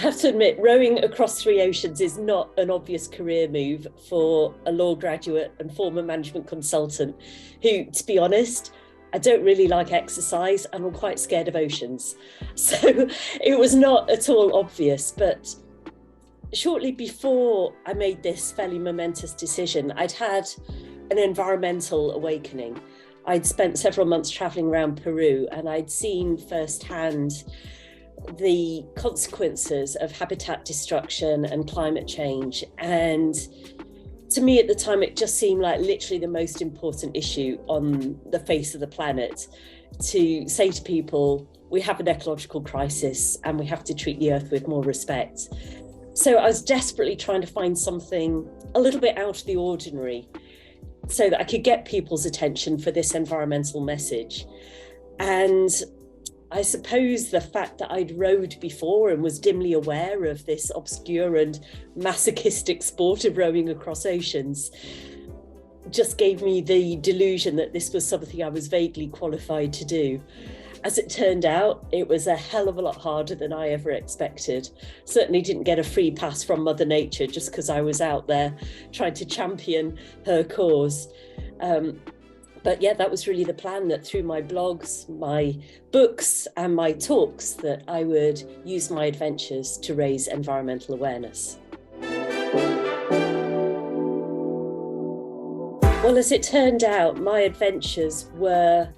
have to admit, rowing across 3 oceans is not an obvious career move for a law graduate and former management consultant who, to be honest, I don't really like exercise and I'm quite scared of oceans. So it was not at all obvious. But shortly before I made this fairly momentous decision, I'd had an environmental awakening. I'd spent several months traveling around Peru and I'd seen firsthand the consequences of habitat destruction and climate change. And to me at the time, it just seemed like literally the most important issue on the face of the planet, to say to people, we have an ecological crisis and we have to treat the earth with more respect. So I was desperately trying to find something a little bit out of the ordinary so that I could get people's attention for this environmental message. And I suppose the fact that I'd rowed before and was dimly aware of this obscure and masochistic sport of rowing across oceans just gave me the delusion that this was something I was vaguely qualified to do. As it turned out, it was a hell of a lot harder than I ever expected. Certainly didn't get a free pass from Mother Nature just because I was out there trying to champion her cause. But yeah, that was really the plan, that through my blogs, my books and my talks, that I would use my adventures to raise environmental awareness. Well, as it turned out, my adventures were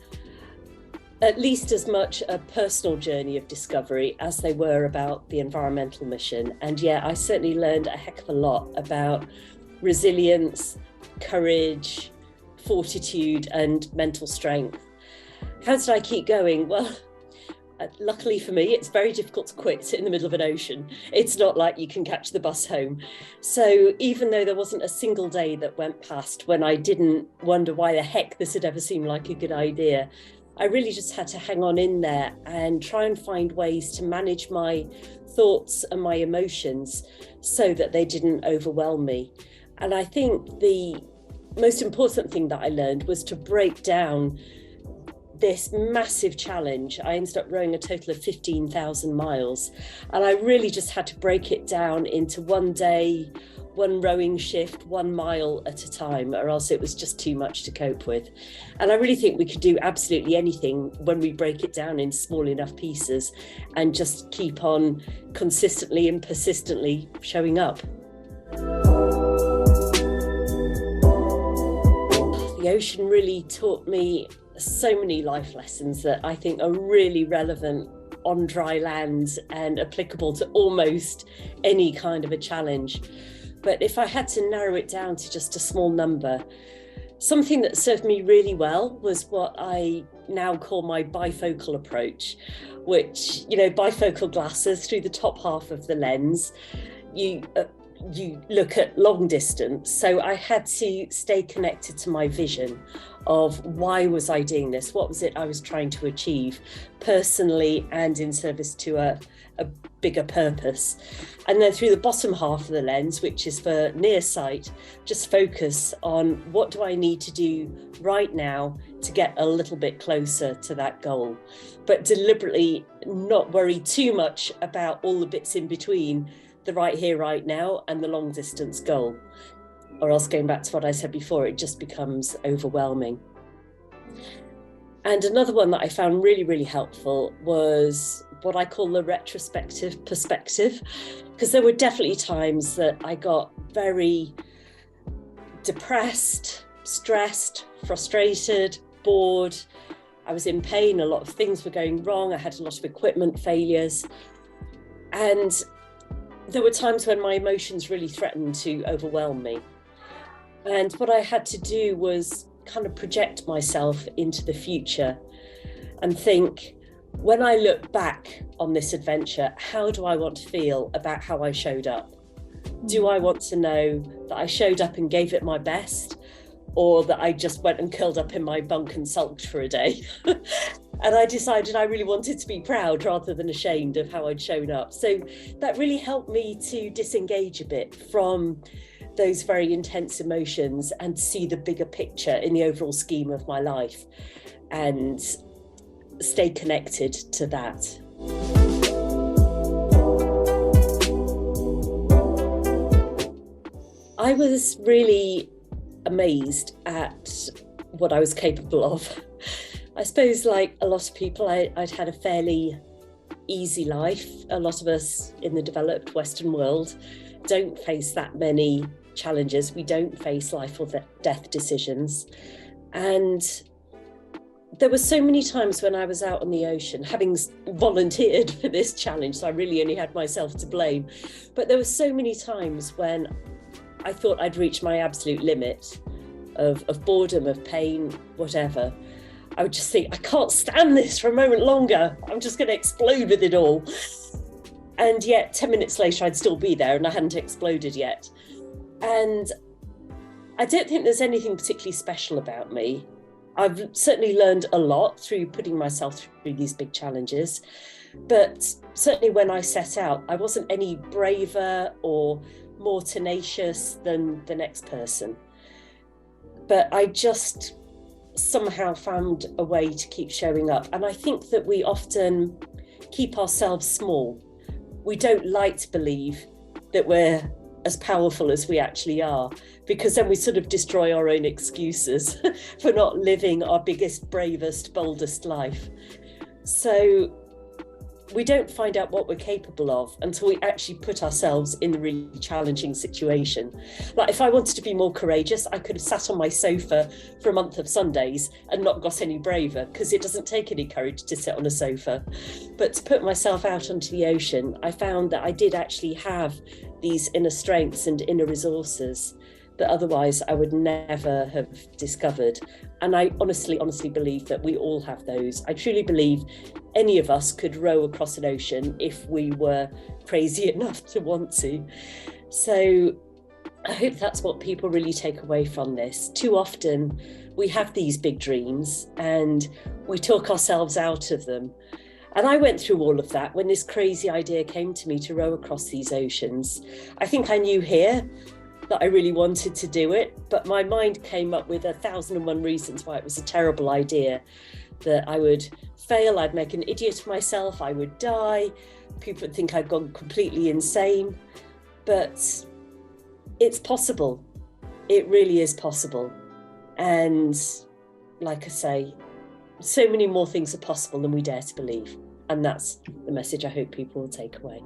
at least as much a personal journey of discovery as they were about the environmental mission. And yeah, I certainly learned a heck of a lot about resilience, courage, fortitude and mental strength. How did I keep going? Well, luckily for me, it's very difficult to quit in the middle of an ocean. It's not like you can catch the bus home. So even though there wasn't a single day that went past when I didn't wonder why the heck this had ever seemed like a good idea, I really just had to hang on in there and try and find ways to manage my thoughts and my emotions so that they didn't overwhelm me. And I think the most important thing that I learned was to break down this massive challenge. I ended up rowing a total of 15,000 miles. And I really just had to break it down into one day, one rowing shift, 1 mile at a time, or else it was just too much to cope with. And I really think we could do absolutely anything when we break it down in small enough pieces and just keep on consistently and persistently showing up. The ocean really taught me so many life lessons that I think are really relevant on dry land and applicable to almost any kind of a challenge. But if I had to narrow it down to just a small number, something that served me really well was what I now call my bifocal approach, which, bifocal glasses through the top half of the lens, you look at long distance. So I had to stay connected to my vision of why was I doing this? What was it I was trying to achieve personally and in service to a bigger purpose? And then through the bottom half of the lens, which is for near sight, just focus on what do I need to do right now to get a little bit closer to that goal, but deliberately not worry too much about all the bits in between the right here, right now, and the long distance goal. Or else, going back to what I said before, it just becomes overwhelming. And another one that I found really, really helpful was what I call the retrospective perspective, because there were definitely times that I got very depressed, stressed, frustrated, bored. I was in pain, a lot of things were going wrong. I had a lot of equipment failures. And there were times when my emotions really threatened to overwhelm me. And what I had to do was kind of project myself into the future and think, when I look back on this adventure, how do I want to feel about how I showed up? Do I want to know that I showed up and gave it my best, or that I just went and curled up in my bunk and sulked for a day? And I decided I really wanted to be proud rather than ashamed of how I'd shown up. So that really helped me to disengage a bit from those very intense emotions and see the bigger picture in the overall scheme of my life and stay connected to that. I was really amazed at what I was capable of. I suppose, like a lot of people, I'd had a fairly easy life. A lot of us in the developed Western world don't face that many challenges. We don't face life or death decisions. And there were so many times when I was out on the ocean, having volunteered for this challenge, so I really only had myself to blame. But there were so many times when I thought I'd reached my absolute limit of boredom, of pain, whatever. I would just think, I can't stand this for a moment longer. I'm just going to explode with it all. And yet 10 minutes later, I'd still be there and I hadn't exploded yet. And I don't think there's anything particularly special about me. I've certainly learned a lot through putting myself through these big challenges. But certainly when I set out, I wasn't any braver or more tenacious than the next person. But I just somehow found a way to keep showing up. And I think that we often keep ourselves small. We don't like to believe that we're as powerful as we actually are, because then we sort of destroy our own excuses for not living our biggest, bravest, boldest life. So we don't find out what we're capable of until we actually put ourselves in a really challenging situation. Like if I wanted to be more courageous, I could have sat on my sofa for a month of Sundays and not got any braver, because it doesn't take any courage to sit on a sofa. But to put myself out onto the ocean, I found that I did actually have these inner strengths and inner resources that otherwise I would never have discovered. And I honestly believe that we all have those. I truly believe any of us could row across an ocean if we were crazy enough to want to. So I hope that's what people really take away from this. Too often we have these big dreams and we talk ourselves out of them. And I went through all of that when this crazy idea came to me to row across these oceans. I think I knew here that I really wanted to do it, but my mind came up with 1,001 reasons why it was a terrible idea, that I would fail, I'd make an idiot of myself, I would die, people would think I'd gone completely insane. But it's possible. It really is possible. And like I say, so many more things are possible than we dare to believe. And that's the message I hope people will take away.